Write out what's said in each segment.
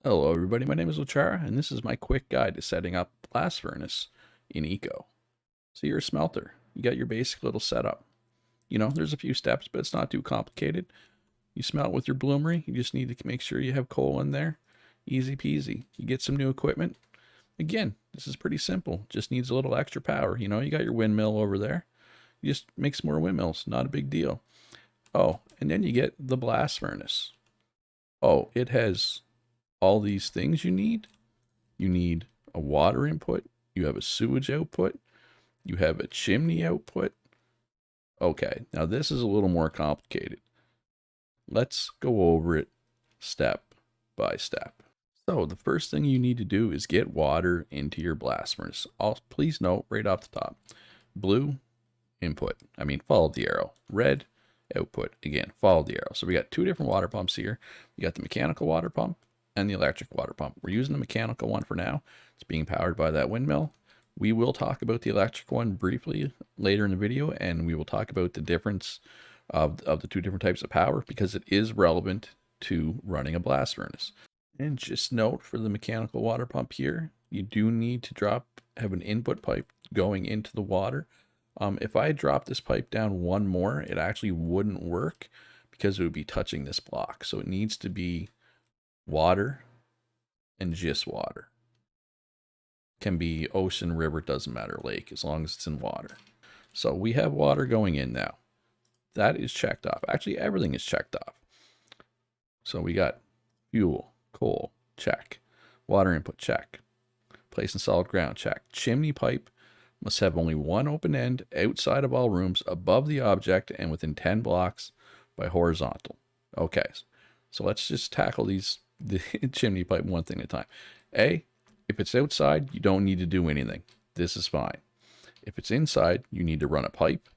Hello everybody, my name is Ochara, and this is my quick guide to setting up blast furnace in Eco. So you're a smelter. You got your basic little setup. There's a few steps, but it's not too complicated. You smelt with your bloomery. You just need to make sure you have coal in there. Easy peasy. You get some new equipment. Again, this is pretty simple. Just needs a little extra power. You got your windmill over there. You just make some more windmills. Not a big deal. Oh, and then you get the blast furnace. Oh, it has all these things you need. You need a water input, you have a sewage output, you have a chimney output. Okay, now this is a little more complicated. Let's go over it step by step. So the first thing you need to do is get water into your blast furnace. Please note right off the top, blue input, follow the arrow. Red output, again, follow the arrow. So we got two different water pumps here. We got the mechanical water pump and the electric water pump. We're using the mechanical one for now. It's being powered by that windmill. We will talk about the electric one briefly later in the video, and we will talk about the difference of the two different types of power because it is relevant to running a blast furnace. And just note for the mechanical water pump here, you do need to have an input pipe going into the water. If I drop this pipe down one more, it actually wouldn't work because it would be touching this block. So it needs to be water and just water. Can be ocean, river, doesn't matter, lake, as long as it's in water. So we have water going in now. That is checked off. Actually, everything is checked off. So we got fuel, coal, check. Water input, check. Place in solid ground, check. Chimney pipe must have only one open end outside of all rooms, above the object, and within 10 blocks by horizontal. Okay, so let's just tackle the chimney pipe one thing at a time. If it's outside, you don't need to do anything. This is fine. If it's inside, you need to run a pipe.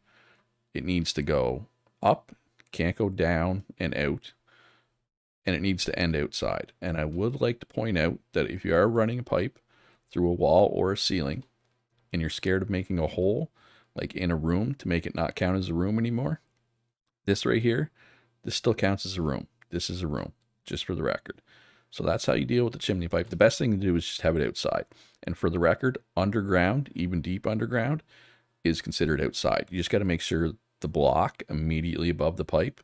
It needs to go up, can't go down and out, and it needs to end outside. And I would like to point out that if you are running a pipe through a wall or a ceiling, and you're scared of making a hole, like in a room, to make it not count as a room anymore, this right here, this still counts as a room. This is a room, just for the record. So that's how you deal with the chimney pipe. The best thing to do is just have it outside. And for the record, underground, even deep underground, is considered outside. You just got to make sure the block immediately above the pipe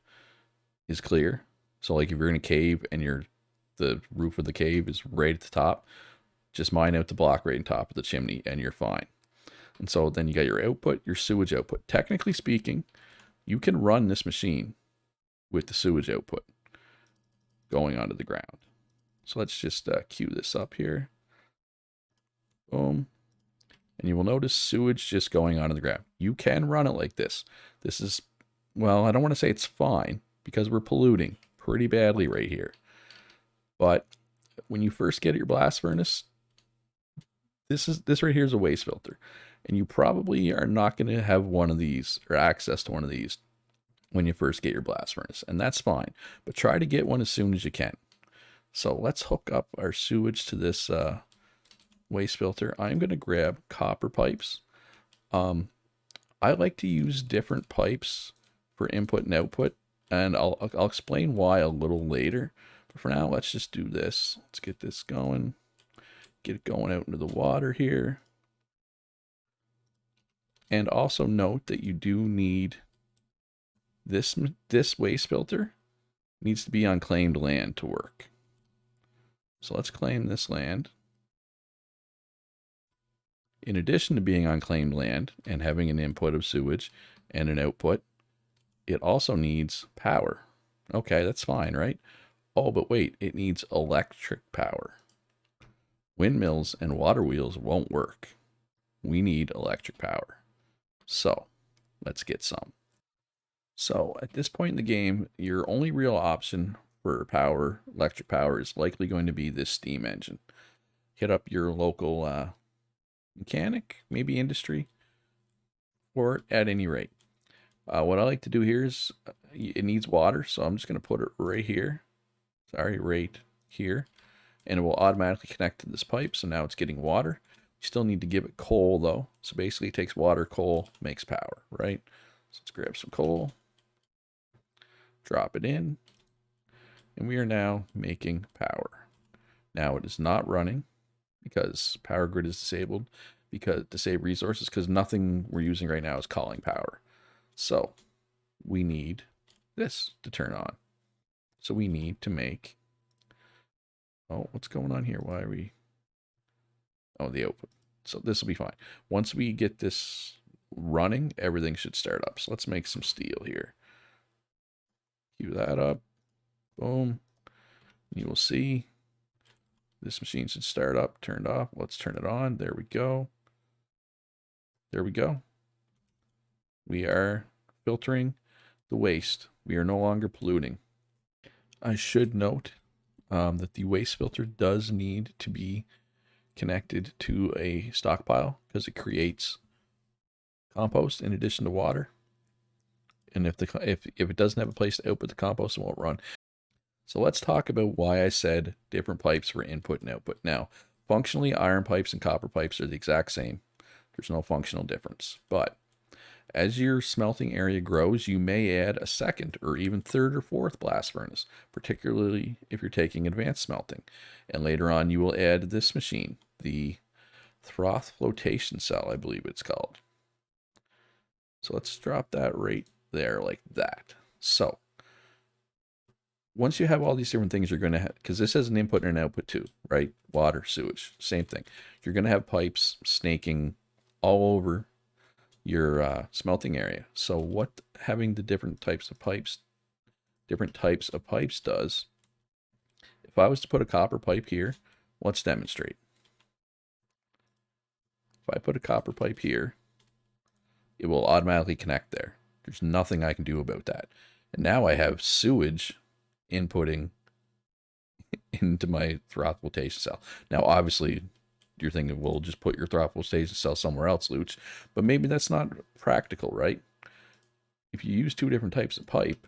is clear. So like if you're in a cave and the roof of the cave is right at the top, just mine out the block right on top of the chimney and you're fine. And so then you got your output, your sewage output. Technically speaking, you can run this machine with the sewage output going onto the ground. So let's just cue this up here. Boom. And you will notice sewage just going onto the ground. You can run it like this. This is, well, I don't want to say it's fine because we're polluting pretty badly right here. But when you first get your blast furnace, this right here is a waste filter. And you probably are not going to have one of these or access to one of these when you first get your blast furnace. And that's fine. But try to get one as soon as you can. So let's hook up our sewage to this waste filter. I'm going to grab copper pipes. I like to use different pipes for input and output, and I'll explain why a little later. But for now, let's just do this. Let's get this going. Get it going out into the water here. And also note that you do need this waste filter needs to be on claimed land to work. So let's claim this land. In addition to being on claimed land and having an input of sewage and an output, it also needs power. Okay, that's fine, right? Oh, but wait, it needs electric power. Windmills and water wheels won't work. We need electric power. So let's get some. So at this point in the game, your only real option for power, electric power, is likely going to be this steam engine. Hit up your local mechanic, maybe industry, or at any rate. What I like to do here is it needs water, so I'm just going to put it right here. Sorry, right here. And it will automatically connect to this pipe, so now it's getting water. You still need to give it coal, though. So basically it takes water, coal, makes power, right? So let's grab some coal, drop it in, and we are now making power. Now it is not running because power grid is disabled because to save resources, because nothing we're using right now is calling power. So we need this to turn on. So we need to make, oh, what's going on here? Why are we, oh, the output. So this will be fine. Once we get this running, everything should start up. So let's make some steel here. Cue that up. Boom. You will see this machine should start up, turned off. Let's turn it on. There we go. There we go. We are filtering the waste. We are no longer polluting. I should note that the waste filter does need to be connected to a stockpile because it creates compost in addition to water. And if it doesn't have a place to output the compost, it won't run. So let's talk about why I said different pipes for input and output. Now, functionally, iron pipes and copper pipes are the exact same. There's no functional difference. But as your smelting area grows, you may add a second or even third or fourth blast furnace, particularly if you're taking advanced smelting. And later on, you will add this machine, the froth flotation cell, I believe it's called. So let's drop that right there like that. So once you have all these different things, you're going to have, because this has an input and an output too, right? Water, sewage, same thing. You're going to have pipes snaking all over your smelting area. So what having the different types of pipes does, if I was to put a copper pipe here, let's demonstrate. If I put a copper pipe here, it will automatically connect there. There's nothing I can do about that. And now I have sewage inputting into my froth flotation cell. Now, obviously, you're thinking, well, just put your froth flotation cell somewhere else, Luch. But maybe that's not practical, right? If you use two different types of pipe,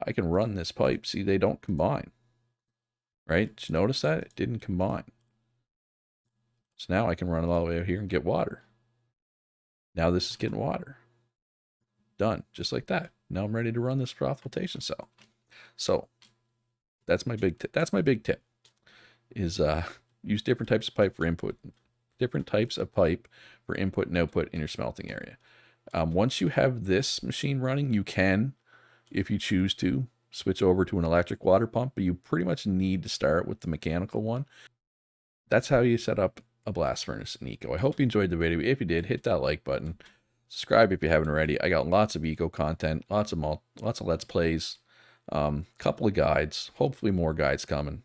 I can run this pipe. See, they don't combine. Right? Did you notice that? It didn't combine. So now I can run it all the way out here and get water. Now this is getting water. Done. Just like that. Now I'm ready to run this froth flotation cell. So that's my big tip. That's my big tip. Is use different types of pipe for input. Different types of pipe for input and output in your smelting area. Once you have this machine running, you can, if you choose to, switch over to an electric water pump, but you pretty much need to start with the mechanical one. That's how you set up a blast furnace in Eco. I hope you enjoyed the video. If you did, hit that like button. Subscribe if you haven't already. I got lots of Eco content, lots of Let's Plays, couple of guides, hopefully more guides coming.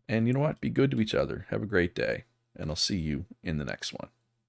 And you know what? Be good to each other. Have a great day, and I'll see you in the next one.